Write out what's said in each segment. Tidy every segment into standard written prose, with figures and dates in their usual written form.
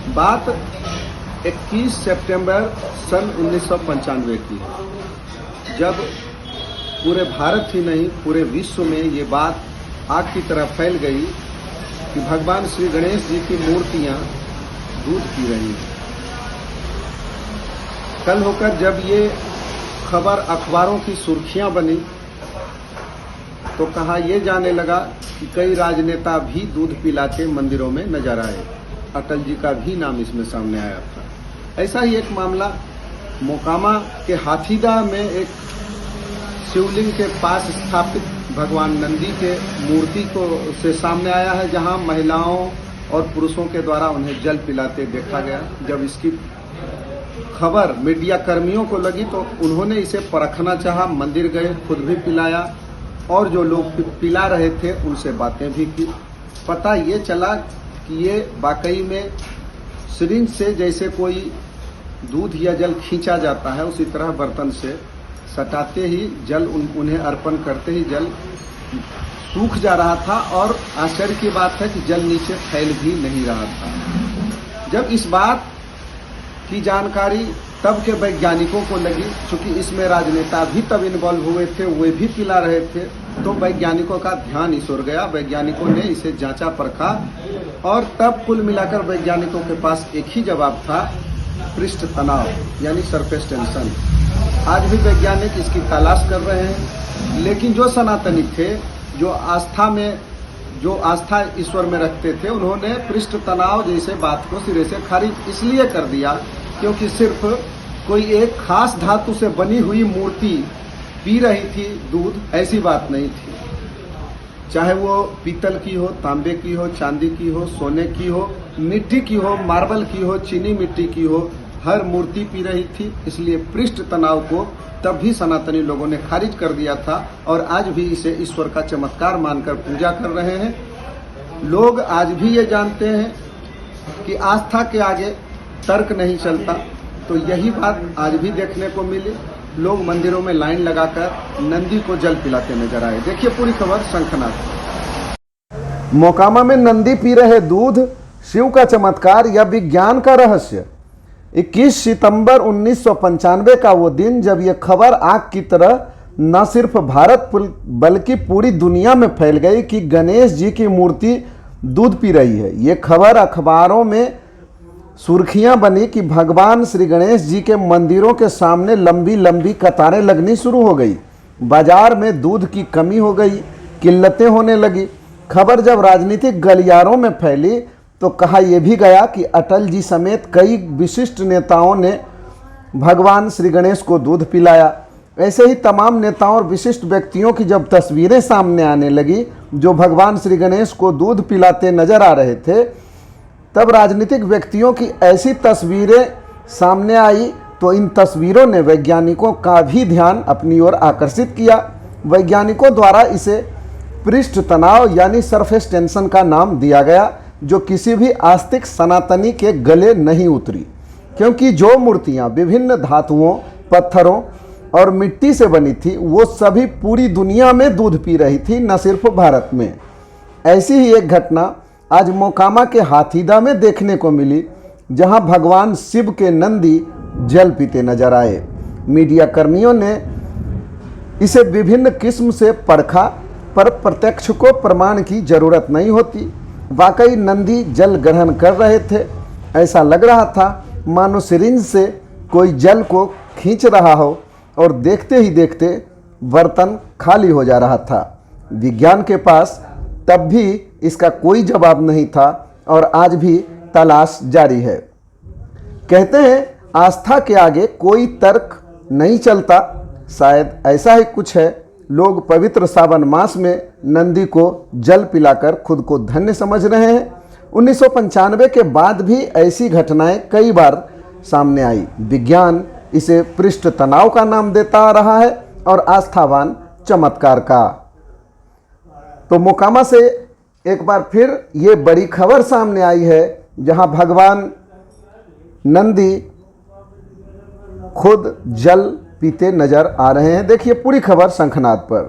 बात 21 सितंबर सन 1995 की है, जब पूरे भारत ही नहीं पूरे विश्व में ये बात आग की तरह फैल गई कि भगवान श्री गणेश जी की मूर्तियां दूध पी रही हैं। कल होकर जब ये खबर अखबारों की सुर्खियां बनी तो कहा यह जाने लगा कि कई राजनेता भी दूध पिलाते मंदिरों में नजर आए। अटल जी का भी नाम इसमें सामने आया था। ऐसा ही एक मामला मोकामा के हाथीदह में एक शिवलिंग के पास स्थापित भगवान नंदी के मूर्ति को से सामने आया है, जहां महिलाओं और पुरुषों के द्वारा उन्हें जल पिलाते देखा गया। जब इसकी खबर मीडिया कर्मियों को लगी तो उन्होंने इसे परखना चाहा, मंदिर गए, खुद भी पिलाया और जो लोग पिला रहे थे उनसे बातें भी की। पता ये चला कि ये वाकई में सिरिंज से जैसे कोई दूध या जल खींचा जाता है उसी तरह बर्तन से सटाते ही जल उन्हें अर्पण करते ही जल सूख जा रहा था और आश्चर्य की बात है कि जल नीचे फैल भी नहीं रहा था। जब इस बात की जानकारी तब के वैज्ञानिकों को लगी, चूंकि इसमें राजनेता भी तब इन्वॉल्व हुए थे, वे भी पिला रहे थे, तो वैज्ञानिकों का ध्यान इस ओर गया। वैज्ञानिकों ने इसे जांचा परखा और तब कुल मिलाकर वैज्ञानिकों के पास एक ही जवाब था, पृष्ठ तनाव यानी सरफेस टेंशन। आज भी वैज्ञानिक इसकी तलाश कर रहे हैं, लेकिन जो सनातनी थे, जो आस्था ईश्वर में रखते थे, उन्होंने पृष्ठ तनाव जैसे बात को सिरे से खारिज इसलिए कर दिया क्योंकि सिर्फ कोई एक खास धातु से बनी हुई मूर्ति पी रही थी दूध, ऐसी बात नहीं थी। चाहे वो पीतल की हो, तांबे की हो, चांदी की हो, सोने की हो, मिट्टी की हो, मार्बल की हो, चीनी मिट्टी की हो, हर मूर्ति पी रही थी। इसलिए पृष्ठ तनाव को तब भी सनातनी लोगों ने खारिज कर दिया था और आज भी इसे ईश्वर का चमत्कार मानकर पूजा कर रहे हैं। लोग आज भी ये जानते हैं कि आस्था के आगे तर्क नहीं चलता, तो यही बात आज भी देखने को मिली। लोग मंदिरों में लाइन लगाकर नंदी को जल पिलाते नजर आए। देखिए पूरी खबर शंखनाद। मोकामा में नंदी पी रहे दूध, शिव का चमत्कार या विज्ञान का रहस्य। 21 सितंबर 1995 का वो दिन जब ये खबर आग की तरह न सिर्फ भारत बल्कि पूरी दुनिया में फैल गई कि गणेश जी की मूर्ति दूध पी रही है। ये खबर अखबारों में सुर्खियां बनी कि भगवान श्री गणेश जी के मंदिरों के सामने लंबी लंबी कतारें लगनी शुरू हो गई। बाजार में दूध की कमी हो गई, किल्लतें होने लगी। खबर जब राजनीतिक गलियारों में फैली तो कहा यह भी गया कि अटल जी समेत कई विशिष्ट नेताओं ने भगवान श्री गणेश को दूध पिलाया। ऐसे ही तमाम नेताओं और विशिष्ट व्यक्तियों की जब तस्वीरें सामने आने लगी जो भगवान श्री गणेश को दूध पिलाते नजर आ रहे थे, तब राजनीतिक व्यक्तियों की ऐसी तस्वीरें सामने आई तो इन तस्वीरों ने वैज्ञानिकों का भी ध्यान अपनी ओर आकर्षित किया। वैज्ञानिकों द्वारा इसे पृष्ठ तनाव यानी सरफेस टेंशन का नाम दिया गया, जो किसी भी आस्तिक सनातनी के गले नहीं उतरी, क्योंकि जो मूर्तियां विभिन्न धातुओं, पत्थरों और मिट्टी से बनी थी वो सभी पूरी दुनिया में दूध पी रही थी, न सिर्फ भारत में। ऐसी ही एक घटना आज मोकामा के हाथीदह में देखने को मिली, जहां भगवान शिव के नंदी जल पीते नजर आए। मीडिया कर्मियों ने इसे विभिन्न किस्म से परखा, पर प्रत्यक्ष को प्रमाण की जरूरत नहीं होती। वाकई नंदी जल ग्रहण कर रहे थे। ऐसा लग रहा था मानो सिरिंज से कोई जल को खींच रहा हो और देखते ही देखते बर्तन खाली हो जा रहा था। विज्ञान के पास तब भी इसका कोई जवाब नहीं था और आज भी तलाश जारी है। कहते हैं आस्था के आगे कोई तर्क नहीं चलता, शायद ऐसा ही कुछ है। लोग पवित्र सावन मास में नंदी को जल पिलाकर खुद को धन्य समझ रहे हैं। 1995 के बाद भी ऐसी घटनाएं कई बार सामने आई। विज्ञान इसे पृष्ठ तनाव का नाम देता रहा है और आस्थावान चमत्कार का। तो मोकामा से एक बार फिर ये बड़ी खबर सामने आई है, जहां भगवान नंदी खुद जल पीते नजर आ रहे हैं। देखिए पूरी खबर शंखनाद पर।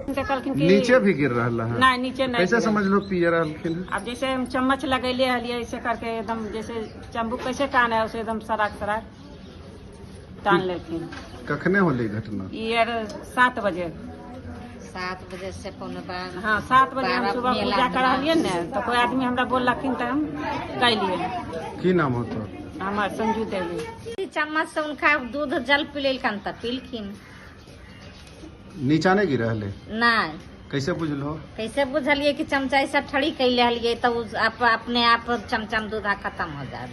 नीचे भी गिर रहा है? नहीं, नीचे नहीं। कैसे समझ लो पिए रहलखिन? अब जैसे हम चम्मच लगैले हलिए ऐसे करके एकदम जैसे चम्बुक कैसे टान है उसे एकदम सराक टान लेकिन। कखने होली घटना? ये 7 बजे। 7 बजे से पौने 12। हाँ 7 बजे हम सुबह पूजा करलिए न तो कोई आदमी हमरा बोललखिन तो हम कैलिए। की नाम होता? हमार संजू देवी। चम्मच से उनका दूध जल पिलखिन तो पिलखिन। नीचा नहीं गिरा हले? नहीं। कैसे बुझलो? कैसे बुझलिए कि चमचा ऐसा ठड़ी कैले हलिए तो अपने आप चमचम दूध खत्म हो जाए।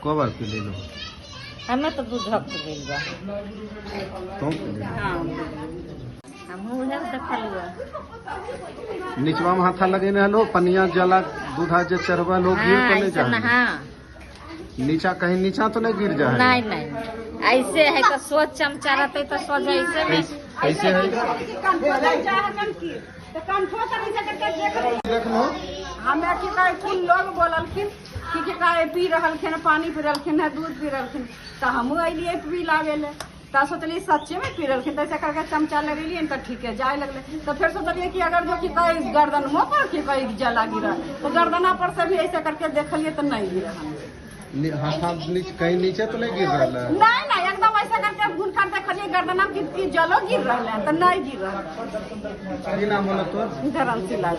को बार पी लो? हमें तो दूध हक गइल बा। तुम पी ले? हाँ हम उहे देखलिए। निचवा में हाथा लगेने हलो पनिया जला दूधा जे चढ़वा लो गिर तो नहीं जाए? हाँ नीचा कहीं नीचा तो नहीं गिर जाए? नहीं ऐसे है तो सोच चमचा रहते तो सोच ऐसे में कैसे है? देख लो हमें की कहे कुल लोग बोललखिन कि कहे पी रहलखिन पानी पी रहलखिन है दूध पी रहलखिन तो हम अलिए पी लागेले तो सोचलिए सच्चे में पी रहलखिन तो ऐसे करके चमचा लगेलिए तो ठीक है जाए लगले तो फिर सोचलिए कि अगर जो कि कहीं गर्दन मुँह पर कि कहीं जला गिरा तो गर्दना पर से भी ऐसे करके देखलिए तो नहीं गिरा। हाथा कहीं नीचे तो नहीं गिर रहा है? नहीं एकदम ऐसा करके घूम कर देखलिए गर्दना की जलो गिर रहा है तो नहीं गिर रहा। की नाम बोला तो? धर्मशिला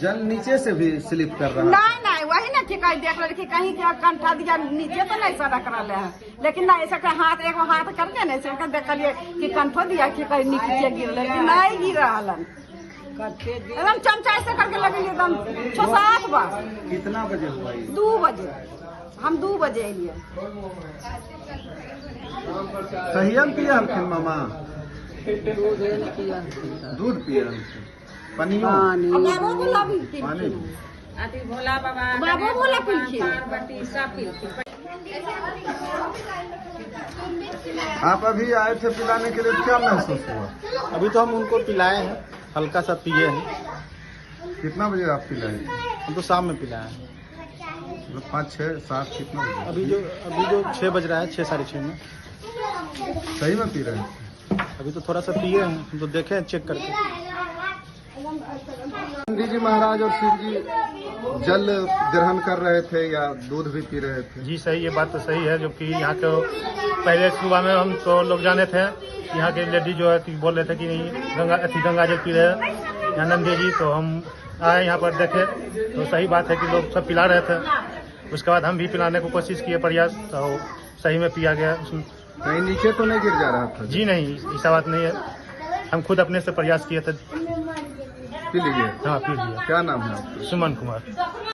जल नीचे से भी स्लिप कर रहा है? नहीं वही ना ठीक है देख रहे कि कहीं क्या कंठा दिया नीचे तो नहीं सड़क रहा है लेकिन ना ऐसा का हाथ एगो हाथ करके नहीं से देखलिए कि कंठो दिया कि कहीं नीचे गिर लेकिन नहीं गिर रहा एकदम चमचा ऐसे करके लगे एकदम 6-7 बार। कितना बजे हुआ ये? 2 बजे हम 2 बजे अलिए। सहियन पिया हलखिन मामा? दूध पिया पनियो? बाबा बोला पानी अति भोला बाबा बाबा बोला पार्वती सब पिलखिन। आप अभी आए थे पिलाने के लिए, क्या महसूस हुआ? अभी तो हम उनको पिलाए हैं, हल्का सा पिए हैं। कितना बजे आप पिलाए? हम तो शाम में पिलाए हैं। 5, 6, 7 कितना बजे? अभी जो 6 बज रहा है, 6, 6:30 में। सही में पी रहे हैं? अभी तो थोड़ा सा पिए हैं, हम तो देखे हैं चेक करके। नंदी जी महाराज और शिव जी जल ग्रहण कर रहे थे या दूध भी पी रहे थे? जी सही, ये बात तो सही है। जो कि यहाँ के पहले सुबह में हम तो लोग जाने थे, यहाँ के लेडी जो है बोल रहे थे कि गंगा जल पी रहे हैं यहाँ नंदी जी, तो हम आए यहाँ पर देखे तो सही बात है कि लोग सब पिला रहे थे। उसके बाद हम भी पिलाने को कोशिश किए प्रयास, तो सही में पिया गया। कहीं नीचे तो नहीं गिर जा रहा था? जी नहीं, ऐसा बात नहीं है, हम खुद अपने से प्रयास किए थे। पी लीजिए। हाँ पी लिया। क्या नाम है आपका? सुमन कुमार।